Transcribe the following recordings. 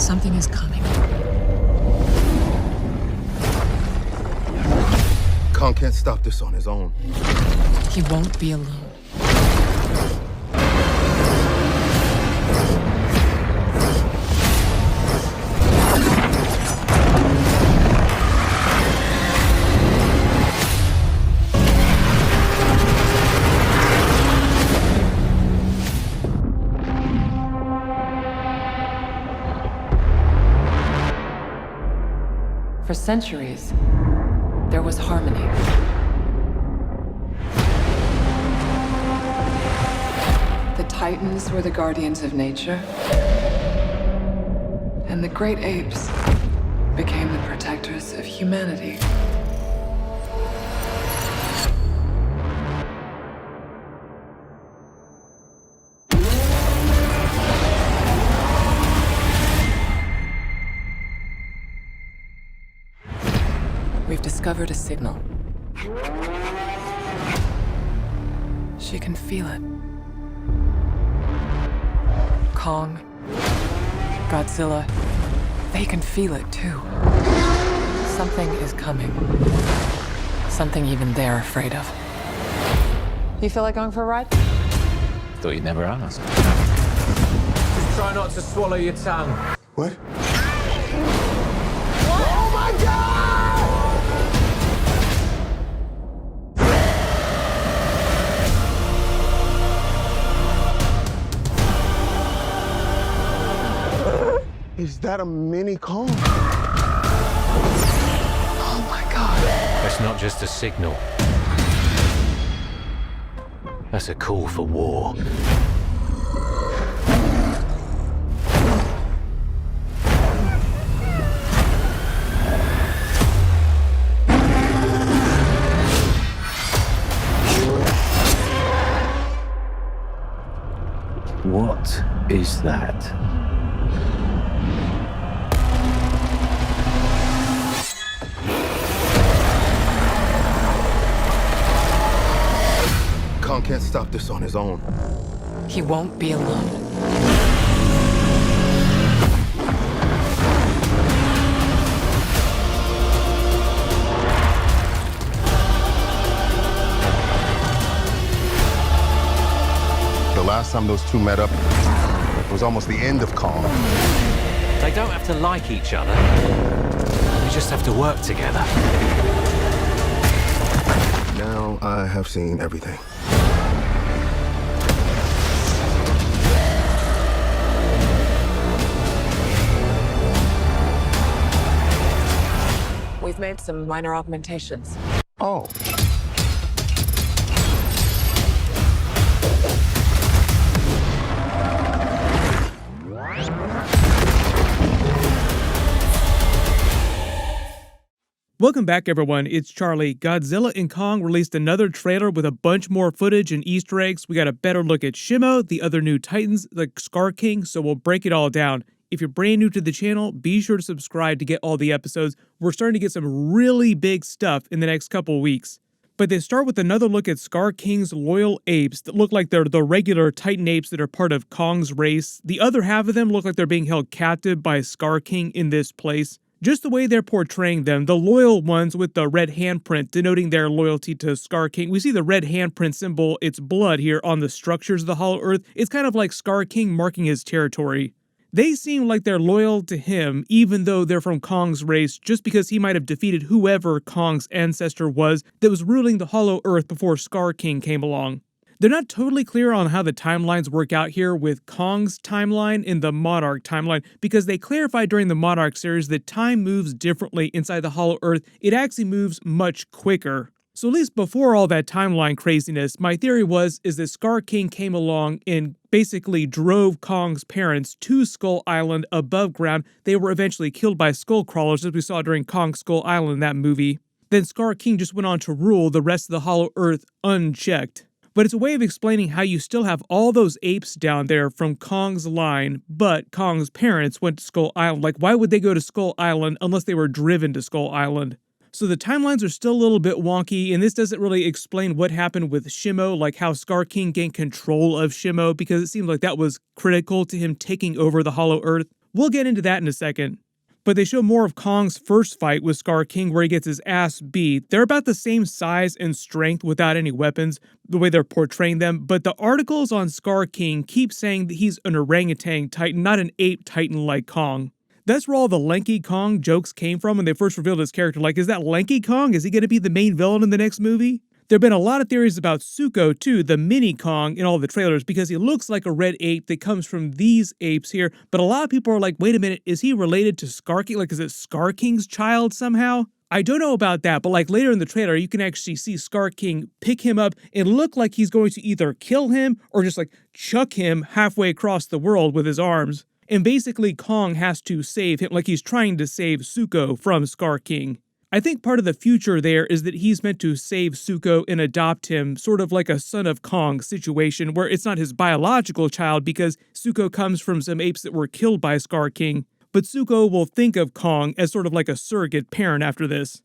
Something is coming. Kong can't stop this on his own. He won't be alone. For centuries, there was harmony. The Titans were the guardians of nature, and the great apes became the protectors of humanity. We've discovered a signal. She can feel it. Kong, Godzilla, they can feel it too. Something is coming. Something even they're afraid of. You feel like going for a ride? Thought you'd never ask. Just try not to swallow your tongue. What? Oh my God! Is that a mini Kong? Oh my God. That's not just a signal. That's a call for war. What is that? Kong can't stop this on his own. He won't be alone. The last time those two met up was almost the end of Kong. They don't have to like each other. They just have to work together. Now I have seen everything. We've made some minor augmentations. Oh. Welcome back, everyone. It's Charlie. Godzilla and Kong released another trailer with a bunch more footage and Easter eggs. We got a better look at Shimo, the other new Titans, like Scar King, so we'll break it all down. If you're brand new to the channel, be sure to subscribe to get all the episodes. We're starting to get some really big stuff in the next couple weeks. But they start with another look at Scar King's loyal apes that look like they're the regular Titan apes that are part of Kong's race. The other half of them look like they're being held captive by Scar King in this place. Just the way they're portraying them, the loyal ones with the red handprint denoting their loyalty to Scar King. We see the red handprint symbol, it's blood here on the structures of the Hollow Earth. It's kind of like Scar King marking his territory. They seem like they're loyal to him, even though they're from Kong's race, just because he might have defeated whoever Kong's ancestor was that was ruling the Hollow Earth before Scar King came along. They're not totally clear on how the timelines work out here with Kong's timeline and the Monarch timeline, because they clarified during the Monarch series that time moves differently inside the Hollow Earth. It actually moves much quicker. So at least before all that timeline craziness, my theory is that Scar King came along and basically drove Kong's parents to Skull Island above ground. They were eventually killed by skull crawlers, as we saw during Kong Skull Island, that movie. Then Scar King just went on to rule the rest of the Hollow Earth unchecked. But it's a way of explaining how you still have all those apes down there from Kong's line, but Kong's parents went to Skull Island. Like, why would they go to Skull Island unless they were driven to Skull Island? So the timelines are still a little bit wonky, and this doesn't really explain what happened with Shimo, like how Scar King gained control of Shimo, because it seems like that was critical to him taking over the Hollow Earth. We'll get into that in a second. But they show more of Kong's first fight with Scar King where he gets his ass beat. They're about the same size and strength without any weapons, the way they're portraying them, but the articles on Scar King keep saying that he's an orangutan titan, not an ape titan like Kong. That's where all the lanky Kong jokes came from when they first revealed his character. Like, is that lanky Kong? Is he going to be the main villain in the next movie? There have been a lot of theories about Zuko, too, the mini Kong in all the trailers, because he looks like a red ape that comes from these apes here. But a lot of people are like, wait a minute, is he related to Scar King? Like, is it Scar King's child somehow? I don't know about that, but like later in the trailer, you can actually see Scar King pick him up and look like he's going to either kill him or just like chuck him halfway across the world with his arms. And basically, Kong has to save him, like he's trying to save Zuko from Scar King. I think part of the future there is that he's meant to save Zuko and adopt him, sort of like a son of Kong situation, where it's not his biological child because Zuko comes from some apes that were killed by Scar King, but Zuko will think of Kong as sort of like a surrogate parent after this.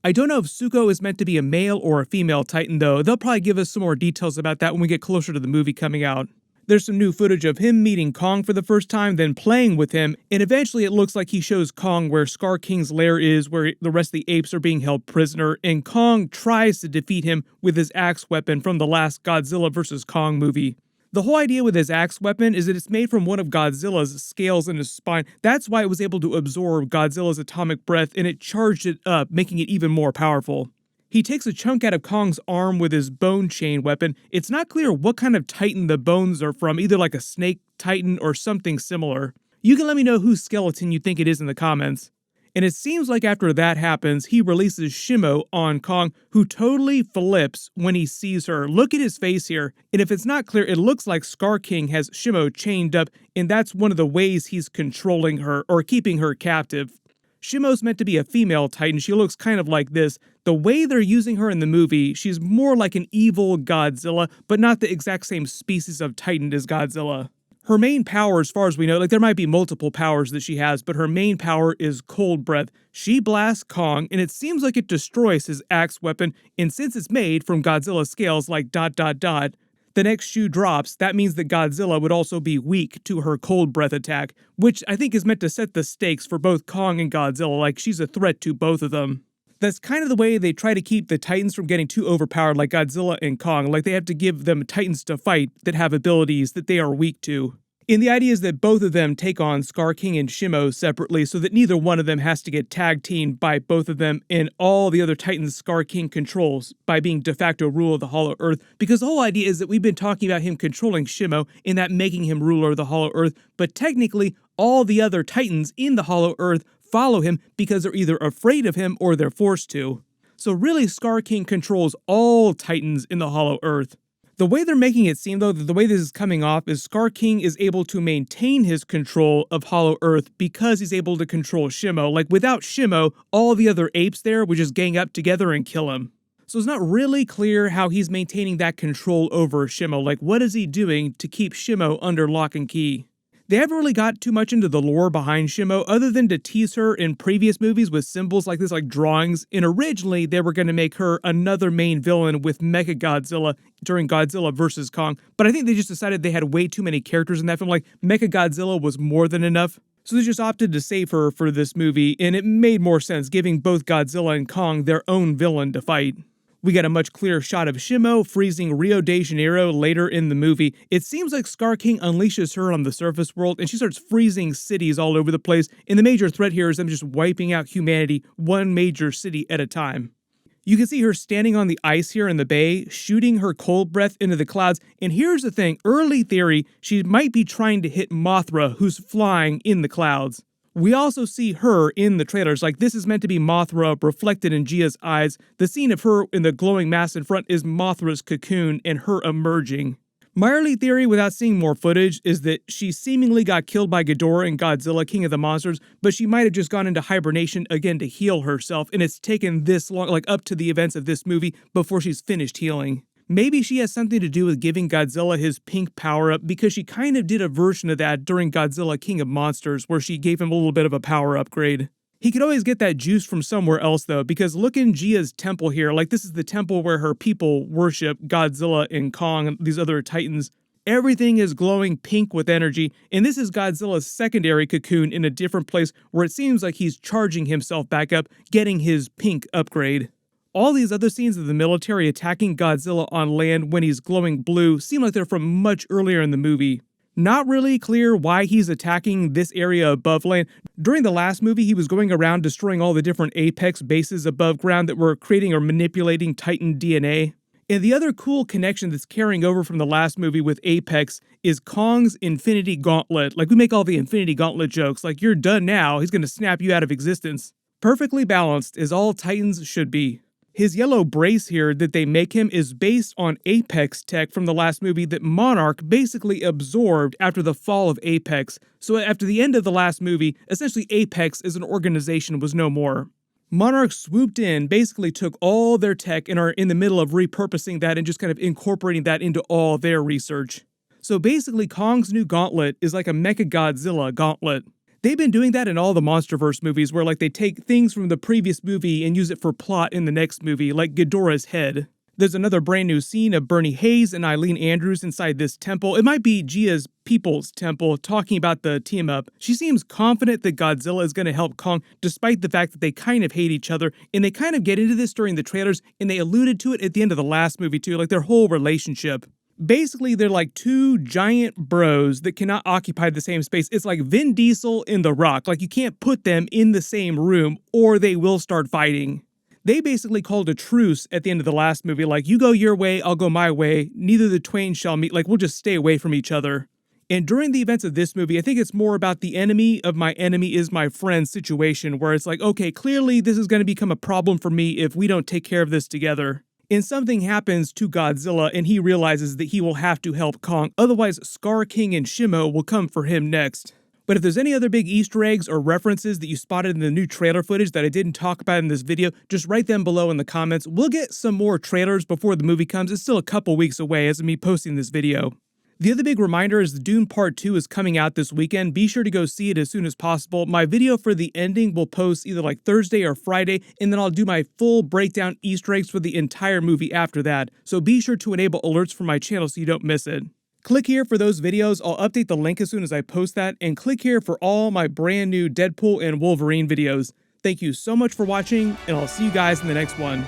I don't know if Zuko is meant to be a male or a female Titan, though. They'll probably give us some more details about that when we get closer to the movie coming out. There's some new footage of him meeting Kong for the first time, then playing with him, and eventually it looks like he shows Kong where Scar King's lair is, where the rest of the apes are being held prisoner, and Kong tries to defeat him with his axe weapon from the last Godzilla vs. Kong movie. The whole idea with his axe weapon is that it's made from one of Godzilla's scales in his spine. That's why it was able to absorb Godzilla's atomic breath, and it charged it up, making it even more powerful. He takes a chunk out of Kong's arm with his bone chain weapon. It's not clear what kind of titan the bones are from, either like a snake titan or something similar. You can let me know whose skeleton you think it is in the comments. And it seems like after that happens, he releases Shimo on Kong, who totally flips when he sees her. Look at his face here. And if it's not clear, it looks like Scar King has Shimo chained up, and that's one of the ways he's controlling her or keeping her captive. Shimo's meant to be a female Titan. She looks kind of like this. The way they're using her in the movie, she's more like an evil Godzilla, but not the exact same species of Titan as Godzilla. Her main power, as far as we know, like there might be multiple powers that she has, but her main power is Cold Breath. She blasts Kong, and it seems like it destroys his axe weapon, and since it's made from Godzilla's scales like ... the next shoe drops, that means that Godzilla would also be weak to her Cold Breath attack, which I think is meant to set the stakes for both Kong and Godzilla, like she's a threat to both of them. That's kind of the way they try to keep the Titans from getting too overpowered like Godzilla and Kong, like they have to give them Titans to fight that have abilities that they are weak to. And the idea is that both of them take on Scar King and Shimo separately so that neither one of them has to get tag teamed by both of them and all the other Titans Scar King controls by being de facto ruler of the Hollow Earth, because the whole idea is that we've been talking about him controlling Shimo and that making him ruler of the Hollow Earth, but technically all the other Titans in the Hollow Earth follow him because they're either afraid of him or they're forced to. So really Scar King controls all Titans in the Hollow Earth. The way they're making it seem, though, that the way this is coming off is Scar King is able to maintain his control of Hollow Earth because he's able to control Shimo. Like, without Shimo, all the other apes there would just gang up together and kill him. So it's not really clear how he's maintaining that control over Shimo. Like, what is he doing to keep Shimo under lock and key? They haven't really got too much into the lore behind Shimo other than to tease her in previous movies with symbols like this, like drawings. And originally, they were going to make her another main villain with Mechagodzilla during Godzilla vs. Kong. But I think they just decided they had way too many characters in that film. Like, Mechagodzilla was more than enough. So they just opted to save her for this movie, and it made more sense, giving both Godzilla and Kong their own villain to fight. We get a much clearer shot of Shimo freezing Rio de Janeiro later in the movie. It seems like Scar King unleashes her on the surface world and she starts freezing cities all over the place. And the major threat here is them just wiping out humanity one major city at a time. You can see her standing on the ice here in the bay, shooting her cold breath into the clouds. And here's the thing, early theory, she might be trying to hit Mothra, who's flying in the clouds. We also see her in the trailers, like this is meant to be Mothra reflected in Gia's eyes. The scene of her in the glowing mass in front is Mothra's cocoon and her emerging. My early theory, without seeing more footage, is that she seemingly got killed by Ghidorah in Godzilla King of the Monsters, but she might have just gone into hibernation again to heal herself, and it's taken this long, like up to the events of this movie, before she's finished healing. Maybe she has something to do with giving Godzilla his pink power-up, because she kind of did a version of that during Godzilla King of Monsters, where she gave him a little bit of a power upgrade. He could always get that juice from somewhere else, though, because look in Gia's temple here. Like, this is the temple where her people worship Godzilla and Kong and these other titans. Everything is glowing pink with energy, and this is Godzilla's secondary cocoon in a different place where it seems like he's charging himself back up, getting his pink upgrade. All these other scenes of the military attacking Godzilla on land when he's glowing blue seem like they're from much earlier in the movie. Not really clear why he's attacking this area above land. During the last movie, he was going around destroying all the different Apex bases above ground that were creating or manipulating Titan DNA. And the other cool connection that's carrying over from the last movie with Apex is Kong's Infinity Gauntlet. Like, we make all the Infinity Gauntlet jokes, like, you're done now, he's gonna snap you out of existence. Perfectly balanced, as all Titans should be. His yellow brace here that they make him is based on Apex tech from the last movie that Monarch basically absorbed after the fall of Apex. So after the end of the last movie, essentially Apex as an organization was no more. Monarch swooped in, basically took all their tech and are in the middle of repurposing that and just kind of incorporating that into all their research. So basically Kong's new gauntlet is like a Mechagodzilla gauntlet. They've been doing that in all the MonsterVerse movies where like they take things from the previous movie and use it for plot in the next movie, like Ghidorah's head. There's another brand new scene of Bernie Hayes and Eileen Andrews inside this temple. It might be Gia's People's Temple talking about the team up. She seems confident that Godzilla is going to help Kong despite the fact that they kind of hate each other, and they kind of get into this during the trailers, and they alluded to it at the end of the last movie too, like their whole relationship. Basically, they're like two giant bros that cannot occupy the same space. It's like Vin Diesel and The Rock. Like, you can't put them in the same room or they will start fighting. They basically called a truce at the end of the last movie. Like, you go your way, I'll go my way. Neither the twain shall meet. Like, we'll just stay away from each other. And during the events of this movie, I think it's more about the enemy of my enemy is my friend situation, where it's like, okay, clearly this is going to become a problem for me if we don't take care of this together. And something happens to Godzilla and he realizes that he will have to help Kong, otherwise Scar King and Shimo will come for him next. But if there's any other big Easter eggs or references that you spotted in the new trailer footage that I didn't talk about in this video, just write them below in the comments. We'll get some more trailers before the movie comes. It's still a couple weeks away as of me posting this video. The other big reminder is the Dune Part 2 is coming out this weekend. Be sure to go see it as soon as possible. My video for the ending will post either like Thursday or Friday, and then I'll do my full breakdown Easter eggs for the entire movie after that. So be sure to enable alerts for my channel so you don't miss it. Click here for those videos. I'll update the link as soon as I post that, and click here for all my brand new Deadpool and Wolverine videos. Thank you so much for watching, and I'll see you guys in the next one.